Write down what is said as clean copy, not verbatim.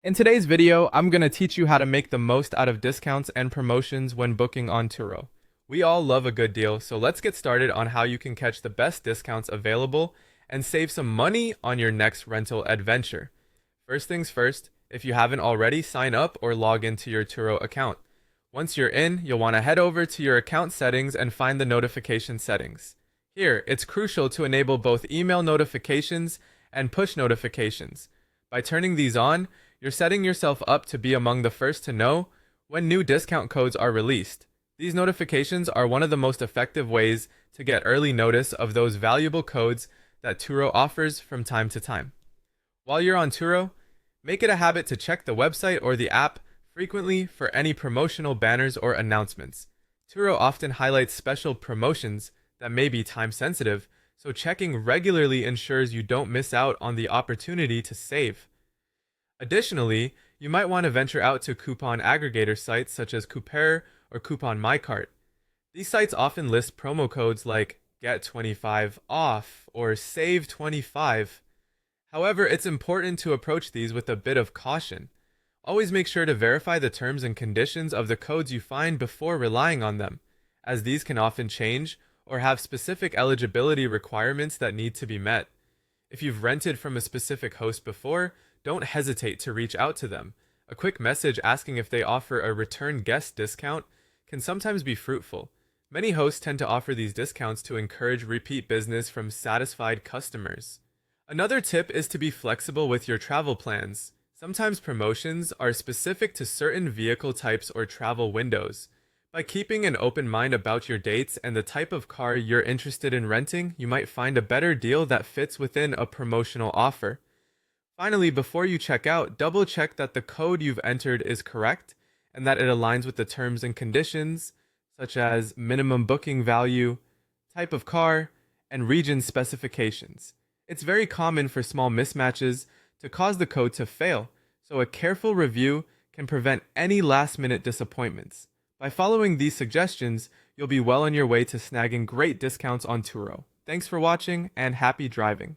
In today's video, I'm going to teach you how to make the most out of discounts and promotions when booking on Turo. We all love a good deal, so let's get started on how you can catch the best discounts available and save some money on your next rental adventure. First things first, if you haven't already, sign up or log into your Turo account. Once you're in, you'll want to head over to your account settings and find the notification settings. Here, it's crucial to enable both email notifications and push notifications. By turning these on, you're setting yourself up to be among the first to know when new discount codes are released. These notifications are one of the most effective ways to get early notice of those valuable codes that Turo offers from time to time. While you're on Turo, make it a habit to check the website or the app frequently for any promotional banners or announcements. Turo often highlights special promotions that may be time sensitive, so checking regularly ensures you don't miss out on the opportunity to save. Additionally, you might want to venture out to coupon aggregator sites such as Couper or Coupon MyCart. These sites often list promo codes like Get 25 off or Save 25. However, it's important to approach these with a bit of caution. Always make sure to verify the terms and conditions of the codes you find before relying on them, as these can often change or have specific eligibility requirements that need to be met. If you've rented from a specific host before, don't hesitate to reach out to them. A quick message asking if they offer a return guest discount can sometimes be fruitful. Many hosts tend to offer these discounts to encourage repeat business from satisfied customers. Another tip is to be flexible with your travel plans. Sometimes promotions are specific to certain vehicle types or travel windows. By keeping an open mind about your dates and the type of car you're interested in renting, you might find a better deal that fits within a promotional offer. Finally, before you check out, double check that the code you've entered is correct and that it aligns with the terms and conditions, such as minimum booking value, type of car, and region specifications. It's very common for small mismatches to cause the code to fail, so a careful review can prevent any last-minute disappointments. By following these suggestions, you'll be well on your way to snagging great discounts on Turo. Thanks for watching and happy driving.